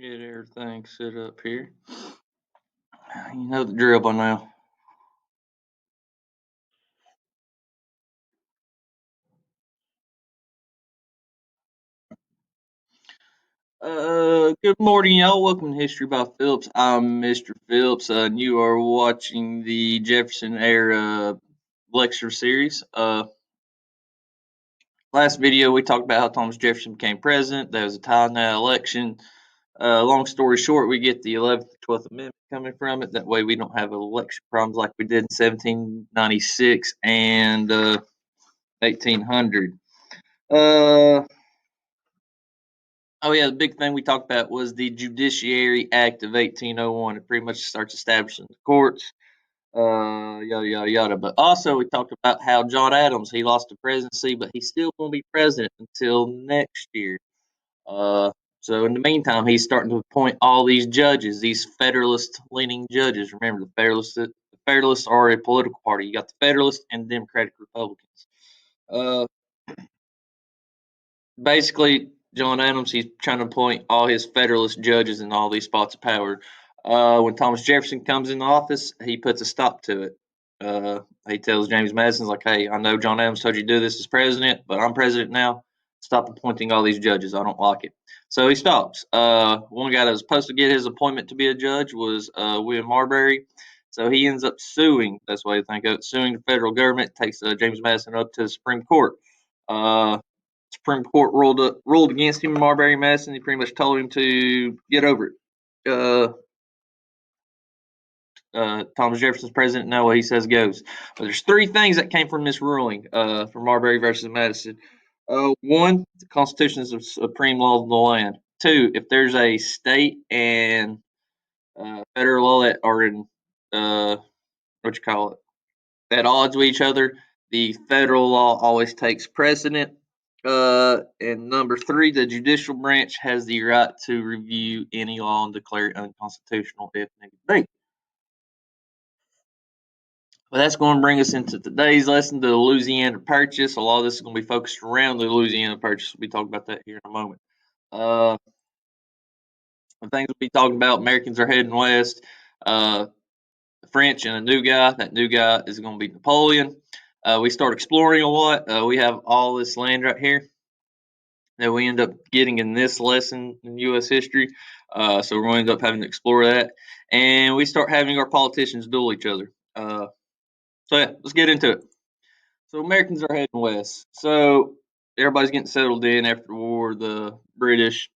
Get everything set up here. You know the drill by now. Good morning, y'all. Welcome to History by Phillips. I'm Mr. Phillips, and you are watching the Jefferson Era lecture series. Last video we talked about how Thomas Jefferson became president. There was a tie in that election. Long story short, we get the 11th and 12th Amendment coming from it. That way, we don't have election problems like we did in 1796 and 1800. Uh, Oh yeah, the big thing we talked about was the Judiciary Act of 1801. It pretty much starts establishing the courts, yada yada yada. But also we talked about how John Adams he lost the presidency, but he's still going to be president until next year. Uh, so in the meantime, he's starting to appoint all these judges, these Federalist-leaning judges. Remember, the Federalists are a political party. You got the Federalists and Democratic Republicans. Uh, Basically, John Adams, he's trying to appoint all his Federalist judges in all these spots of power. When Thomas Jefferson comes in office, he puts a stop to it. He tells James Madison, like, hey, I know John Adams told you to do this as president, but I'm president now. Stop appointing all these judges. I don't like it. So he stops. One guy that was supposed to get his appointment to be a judge was William Marbury. So he ends up suing. That's why you think of it. Suing the federal government takes James Madison up to the Supreme Court. Uh, Supreme Court ruled against him, Marbury Madison. He pretty much told him to get over it. Thomas Jefferson's president. Now what he says goes. But there's three things that came from this ruling for Marbury versus Madison. One, the Constitution is the supreme law of the land. Two, if there's a state and federal law that are in what you call it at odds with each other, the federal law always takes precedent. And number three, the judicial branch has the right to review any law and declare it unconstitutional if need be. Well, that's going to bring us into today's lesson, the Louisiana Purchase. A lot of this is going to be focused around the Louisiana Purchase. We'll be talking about that here in a moment. Uh, the things we'll be talking about, Americans are heading west. The French and a new guy. That new guy is going to be Napoleon. We start exploring a lot. We have all this land right here that we end up getting in this lesson in U.S. history. So we're going to end up having to explore that. And we start having our politicians duel each other. So yeah, let's get into it. So Americans are heading west. So everybody's getting settled in after the war. The British,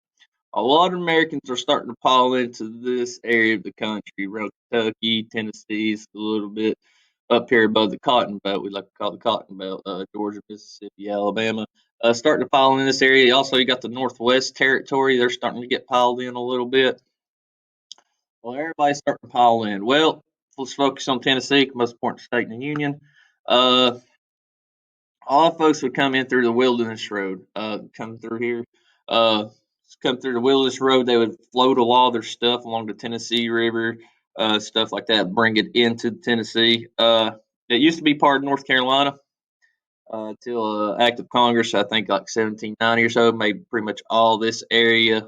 a lot of Americans are starting to pile into this area of the country, around Kentucky, Tennessee, a little bit up here above the Cotton Belt. We like to call it the Cotton Belt, Georgia, Mississippi, Alabama. Starting to pile in this area. Also, you got the Northwest Territory. They're starting to get piled in a little bit. Well, everybody's starting to pile in. Well, let's focus on Tennessee, most important state in the Union. Uh, all folks would come in through the Wilderness Road, come through here. Uh, Come through the Wilderness Road. They would float a lot of their stuff along the Tennessee River, stuff like that, bring it into Tennessee. It used to be part of North Carolina until Act of Congress, I think like 1790 or so, made pretty much all this area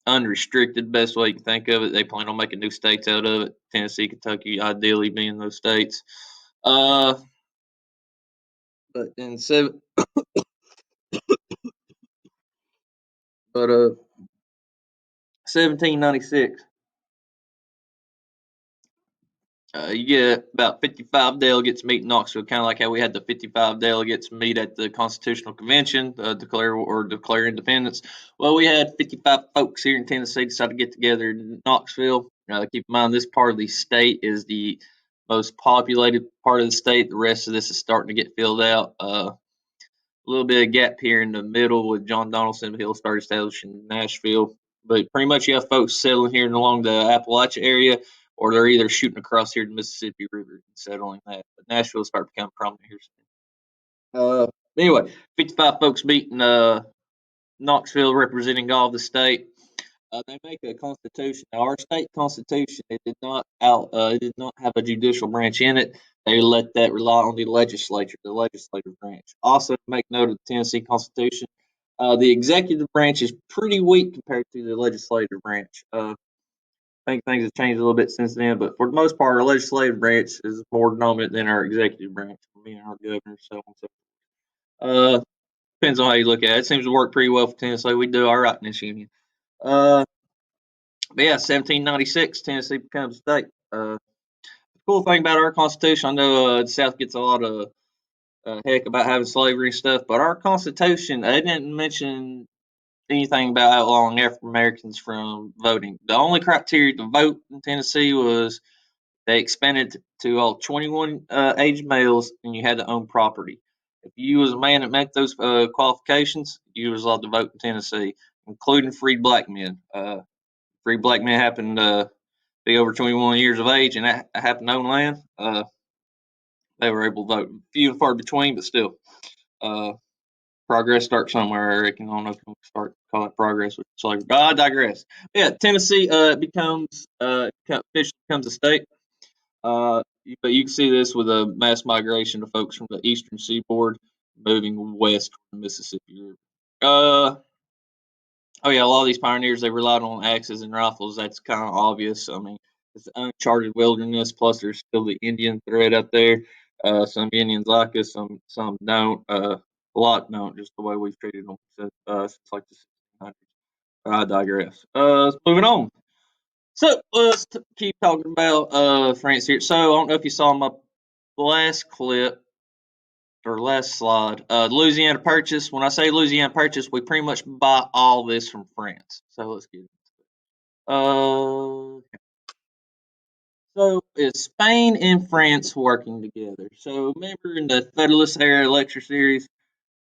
unrestricted. Best way you can think of it. They plan on making new states out of it. Tennessee, Kentucky, ideally being those states. Uh, but in seven, but 1796. You get about 55 delegates meet in Knoxville, kind of like how we had the 55 delegates meet at the Constitutional Convention, declare independence. Well, we had 55 folks here in Tennessee decide to get together in Knoxville. Keep in mind, this part of the state is the most populated part of the state. The rest of this is starting to get filled out. A little bit of gap here in the middle with John Donaldson. He'll start establishing Nashville. But pretty much you have folks settling here and along the Appalachia area, or they're either shooting across here the Mississippi River and settling that. But Nashville start becoming prominent here soon. Anyway, 55 folks meeting Knoxville representing all the state. They make a constitution. Now, our state constitution, it did not have a judicial branch in it. They let that rely on the legislature, the legislative branch. Also, make note of the Tennessee Constitution. The executive branch is pretty weak compared to the legislative branch. I think things have changed a little bit since then, but for the most part, our legislative branch is more dominant than our executive branch, being our governor, so on and so forth. Depends on how you look at it. It seems to work pretty well for Tennessee. We do all right in this union. Uh, but yeah, 1796, Tennessee becomes a state. The cool thing about our Constitution, I know the South gets a lot of heck about having slavery and stuff, but our Constitution, they didn't mention anything about outlawing African Americans from voting. The only criteria to vote in Tennessee was they expanded to all 21 age males, and you had to own property. If you was a man that met those qualifications, you was allowed to vote in Tennessee, including freed black men. Freed black men happened to be over 21 years of age and happened to own land. They were able to vote. Few and far between, but still. Uh, Progress starts somewhere, I reckon. I don't know if you want to start call it progress with slavery. But I digress. Yeah, Tennessee officially becomes a state. But you can see this with a mass migration of folks from the eastern seaboard moving west from the Mississippi River. Uh, oh yeah, a lot of these pioneers they relied on axes and rifles. That's kind of obvious. I mean, it's uncharted wilderness. Plus, there's still the Indian threat up there. Some Indians like us, some don't. A lot don't, just the way we've treated them since like the 1600s. I digress. Moving on. So let's keep talking about France here. So I don't know if you saw my last clip or last slide. Louisiana Purchase. When I say Louisiana Purchase, we pretty much buy all this from France. So let's get it. So is Spain and France working together? So remember in the Federalist Era lecture series,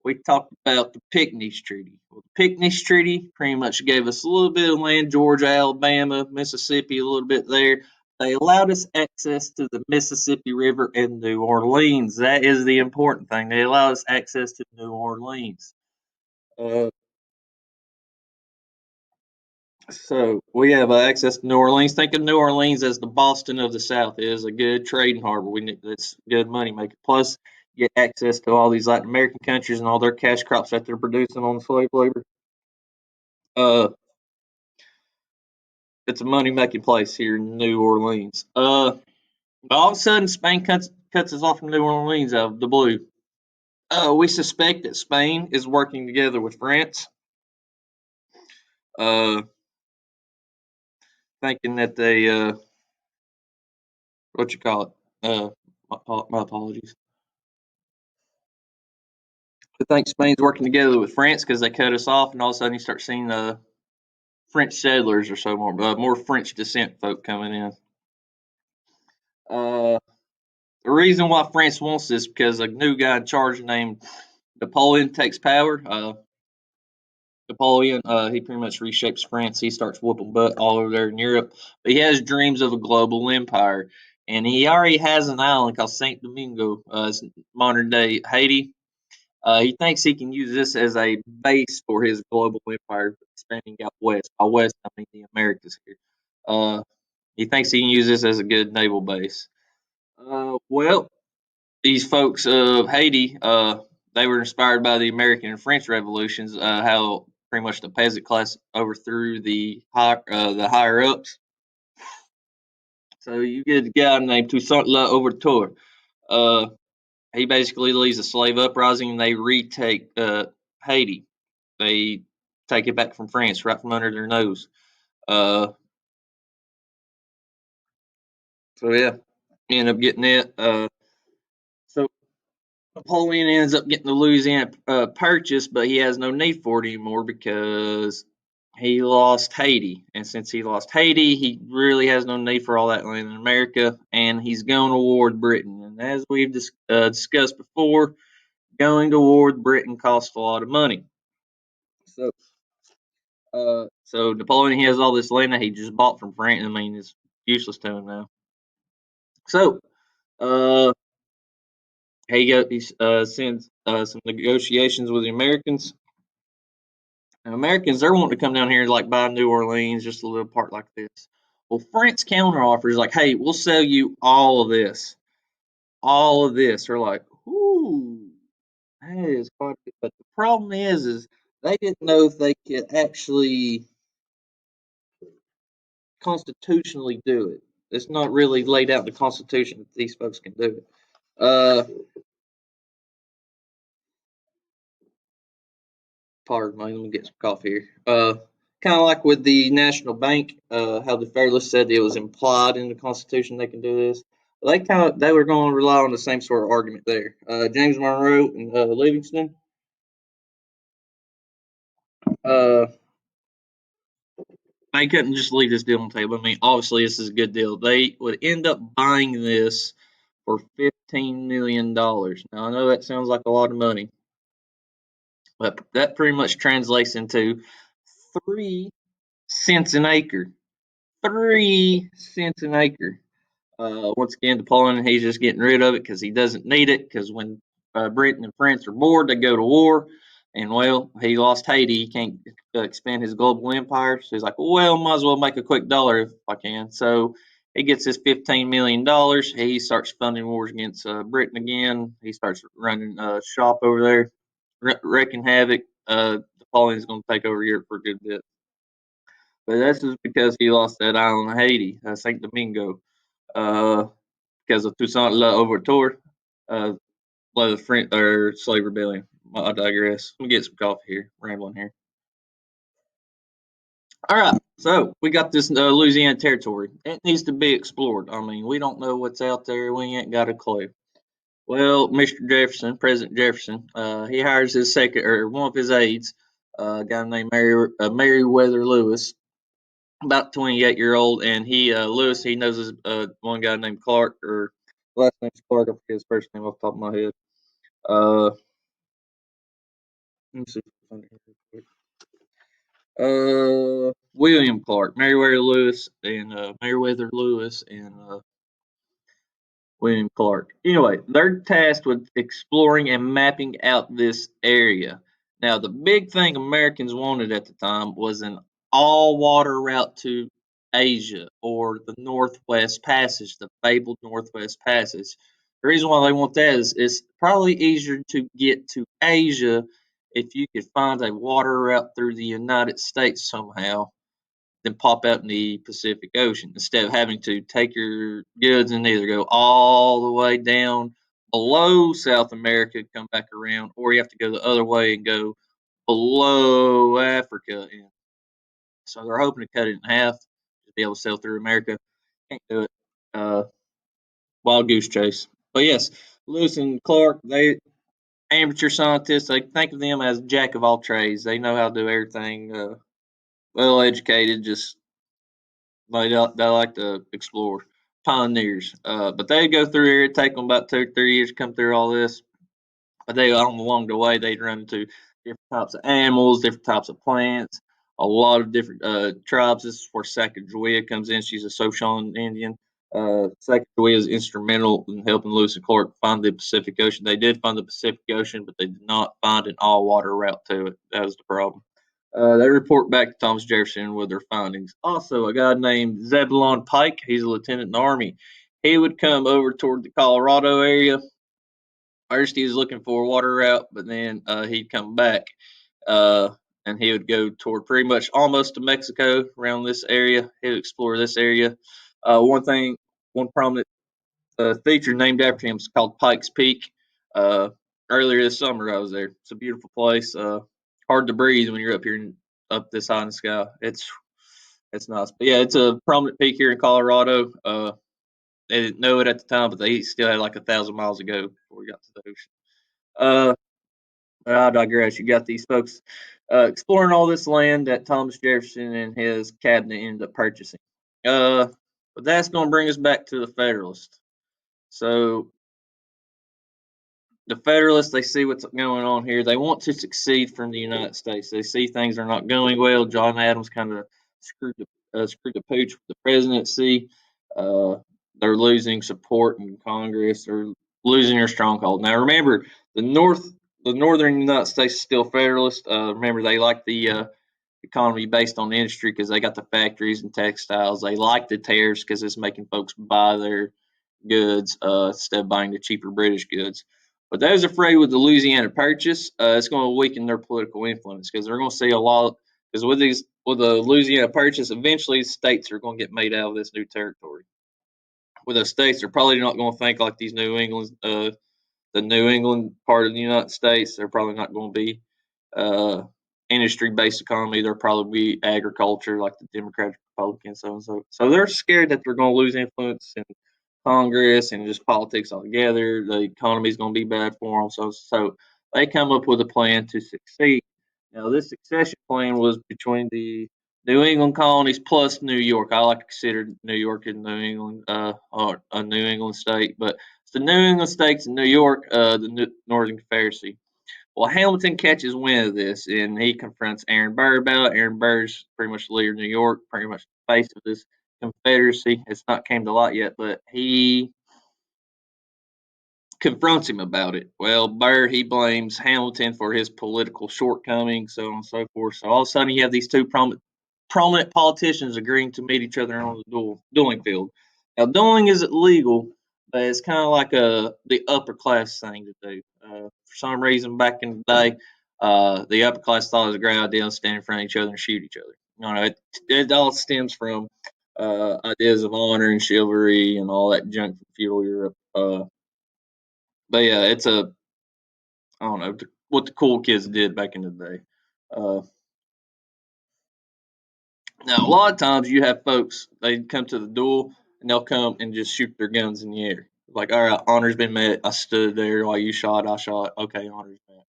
we talked about the Picnics Treaty. Well, the Picnics Treaty pretty much gave us a little bit of land, Georgia, Alabama, Mississippi, a little bit there. They allowed us access to the Mississippi River and New Orleans. That is the important thing. They allowed us access to New Orleans. Uh, so we have access to New Orleans. Think of New Orleans as the Boston of the South. It is a good trading harbor. It's good money maker. Plus, you get access to all these Latin American countries and all their cash crops that they're producing on slave labor. Uh, it's a money making place here in New Orleans. But all of a sudden, Spain cuts us off from New Orleans out of the blue. We suspect that Spain is working together with France, uh, thinking that they what you call it? My apologies. I think Spain's working together with France because they cut us off, and all of a sudden you start seeing French settlers or so more French descent folk coming in. Uh, the reason why France wants this because a new guy in charge named Napoleon takes power. Napoleon, he pretty much reshapes France. He starts whooping butt all over there in Europe. But he has dreams of a global empire. And he already has an island called Saint Domingo, it's modern day Haiti. He thinks he can use this as a base for his global empire, expanding out west. By west, I mean the Americas here. Uh, he thinks he can use this as a good naval base. Well, these folks of Haiti, they were inspired by the American and French revolutions, how pretty much the peasant class overthrew the higher ups. So you get a guy named Toussaint Louverture. Uh, he basically leads a slave uprising, and they retake Haiti. They take it back from France, right from under their nose. Uh, so yeah, end up getting it. So Napoleon ends up getting the Louisiana Purchase, but he has no need for it anymore because he lost Haiti. And since he lost Haiti, he really has no need for all that land in America, and he's going to war with Britain. And as we've discussed before, going to war with Britain costs a lot of money. So, so Napoleon, he has all this land that he just bought from France. I mean, it's useless to him now. So, uh, he sends some negotiations with the Americans. And Americans, they're wanting to come down here and like buy New Orleans, just a little part like this. Well, France counter offers like, hey, we'll sell you all of this, all of this. They're like, ooh, that is quite. But the problem is they didn't know if they could actually constitutionally do it. It's not really laid out in the Constitution that these folks can do it. Pardon me, let me get some coffee here. Kind of like with the National Bank, how the Federalists said it was implied in the Constitution they can do this. They were going to rely on the same sort of argument there. James Monroe and Livingston. Uh, they couldn't just leave this deal on the table. I mean, obviously, this is a good deal. They would end up buying this for $15 million. Now, I know that sounds like a lot of money, but that pretty much translates into 3 cents an acre. 3 cents an acre. Once again, Napoleon, he's just getting rid of it because he doesn't need it. Because when Britain and France are bored, they go to war. And well, he lost Haiti. He can't expand his global empire. So he's like, well, might as well make a quick dollar if I can. So he gets his $15 million. He starts funding wars against Britain again. He starts running a shop over there, wreaking havoc. Napoleon's going to take over Europe for a good bit. But that's just because he lost that island of Haiti, Saint Domingo, uh, because of Toussaint Louverture, uh, the French or slave rebellion. I digress. Let me get some coffee here. Rambling here. All right, so we got this Louisiana territory. It needs to be explored. I mean, we don't know what's out there. We ain't got a clue. Well, Mr. Jefferson, President Jefferson, he hires his second or one of his aides, a guy named Meriwether Lewis, about 28-year-old, and Lewis, he knows his one guy named Clark, or last name's Clark. I forget his first name off the top of my head. Uh, let me see if I can find it real quick. William Clark, Meriwether Lewis, and William Clark. Anyway, they're tasked with exploring and mapping out this area. Now, the big thing Americans wanted at the time was an all water route to Asia, or the Northwest Passage, the fabled Northwest Passage. The reason why they want that is it's probably easier to get to Asia if you could find a water route through the United States somehow then pop out in the Pacific Ocean instead of having to take your goods and either go all the way down below South America, come back around, or you have to go the other way and go below Africa. And so they're hoping to cut it in half to be able to sail through America. Can't do it. Uh, Wild goose chase. But yes, Lewis and Clark, they amateur scientists. They think of them as jack of all trades. They know how to do everything. Well educated, just they like to explore, pioneers. But they go through here. It take them about 2 or 3 years to come through all this. But they along the way they'd run into different types of animals, different types of plants, a lot of different tribes. This is where Sacagawea comes in. She's a Shoshone Indian. Sacagawea is instrumental in helping Lewis and Clark find the Pacific Ocean. They did find the Pacific Ocean, but they did not find an all water route to it. That was the problem. They report back to Thomas Jefferson with their findings. Also, a guy named Zebulon Pike, he's a lieutenant in the Army. He would come over toward the Colorado area. First, he was looking for a water route, but then he'd come back uh, and he would go toward pretty much almost to Mexico around this area. He would explore this area. One prominent feature named after him is called Pikes Peak. Uh, Earlier this summer, I was there. It's a beautiful place. Hard to breathe when you're up here up this high in the sky. It's nice. But yeah, it's a prominent peak here in Colorado. They didn't know it at the time, but they still had like 1,000 miles to go before we got to the ocean. Uh, I digress. You got these folks exploring all this land that Thomas Jefferson and his cabinet ended up purchasing. Uh, but that's going to bring us back to the Federalist. So the Federalists, they see what's going on here. They want to succeed from the United States. They see things are not going well. John Adams kind of screwed the pooch with the presidency. Uh, they're losing support in Congress. They're losing their stronghold. Now, remember, the northern United States is still Federalist. Remember, they like the economy based on industry because they got the factories and textiles. They like the tariffs because it's making folks buy their goods instead of buying the cheaper British goods. But those afraid with the Louisiana Purchase, it's going to weaken their political influence because they're going to see a lot. Because with the Louisiana Purchase, eventually states are going to get made out of this new territory. With those states, they're probably not going to think like these New England, the New England part of the United States. They're probably not going to be uh, industry-based economy. They'll probably be agriculture, like the Democratic Republicans, so and so. So they're scared that they're going to lose influence in Congress and just politics altogether. The economy is going to be bad for them. So they come up with a plan to succeed. Now, this succession plan was between the New England colonies plus New York. I like to consider New York in New England, or a New England state, but it's the New England states and New York, the Northern Confederacy. Well, Hamilton catches wind of this and he confronts Aaron Burr about it. Aaron Burr's pretty much the leader of New York, pretty much the face of this Confederacy. It's not came to light yet, but he confronts him about it. Well, Burr, he blames Hamilton for his political shortcomings, so on and so forth. So all of a sudden, you have these two prominent politicians agreeing to meet each other on the dueling field. Now, dueling isn't legal, but it's kind of like the upper class thing to do. For some reason, back in the day, the upper class thought it was a great idea to stand in front of each other and shoot each other. It all stems from ideas of honor and chivalry and all that junk from feudal Europe. But yeah, it's I don't know what the cool kids did back in the day. Uh, Now, a lot of times you have folks, they come to the duel and they'll come and just shoot their guns in the air. Like, all right, honor's been met. I stood there while you shot, I shot. Okay, honor's met.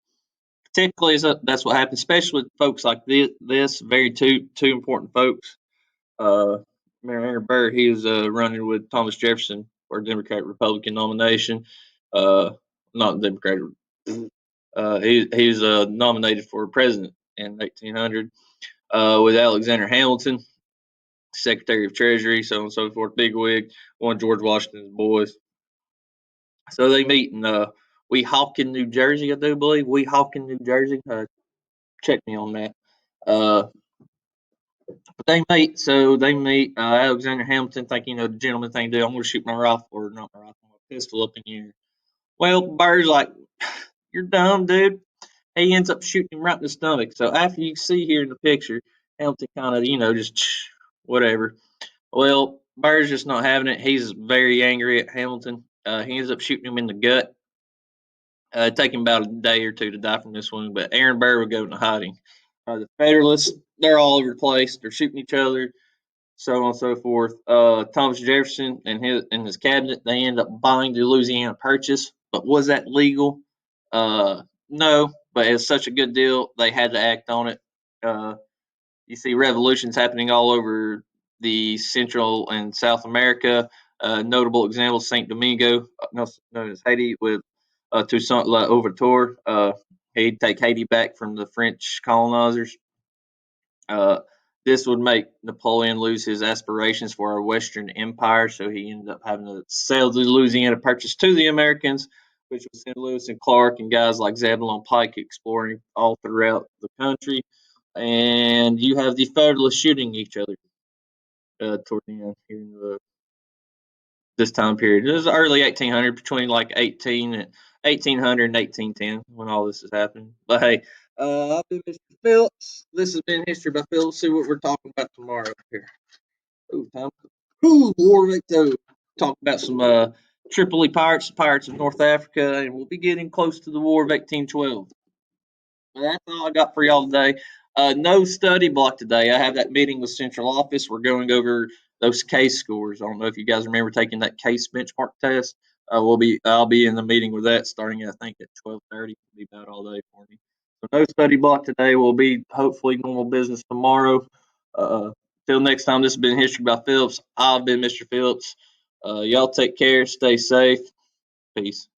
Typically, that's what happens, especially with folks like this very two important folks. Uh, Mayor Aaron Burr, he was running with Thomas Jefferson for a Democrat Republican nomination. Uh, Not Democrat. He was nominated for president in 1800 with Alexander Hamilton, Secretary of Treasury, so on and so forth, bigwig, one of George Washington's boys. So they meet in Weehawken, New Jersey, I do believe. Weehawken, New Jersey. Check me on that. Uh, but they meet. So they meet. Alexander Hamilton, thinking, the gentleman thing to do. I'm going to shoot my rifle, or not my rifle, my pistol up in the air. Well, Burr's like, you're dumb, dude. He ends up shooting him right in the stomach. So after you see here in the picture, Hamilton kind of, just whatever. Well, Burr's just not having it. He's very angry at Hamilton. He ends up shooting him in the gut. It take him about a day or two to die from this wound, but Aaron Burr would go into hiding. The Federalists, they're all over the place. They're shooting each other, so on and so forth. Thomas Jefferson and his cabinet, they end up buying the Louisiana Purchase. But was that legal? No, but it's such a good deal, they had to act on it. You see revolutions happening all over the Central and South America. Notable examples: Saint Domingo, known as Haiti, with Toussaint Louverture. He'd take Haiti back from the French colonizers. Uh, this would make Napoleon lose his aspirations for a Western empire, so he ended up having to sell the Louisiana Purchase to the Americans, which would send Lewis and Clark and guys like Zebulon Pike exploring all throughout the country. And you have the Federalists shooting each other toward the end here in this time period. It was early 1800, between like 1800 and 1810 when all this is happening. But hey, I've been Mr. Phillips. This has been History by Phillips. See what we're talking about tomorrow here. Ooh, time. Ooh, War Victo. Talk about some Tripoli pirates of North Africa, and we'll be getting close to the War of 1812. Well, that's all I got for y'all today. No study block today. I have that meeting with central office. We're going over those case scores. I don't know if you guys remember taking that case benchmark test. I'll be in the meeting with that starting I think at 12:30. It'll be about all day for me. So no study block today. Will be hopefully normal business tomorrow. Till next time, this has been History by Phillips. I've been Mr. Phillips. Y'all take care. Stay safe. Peace.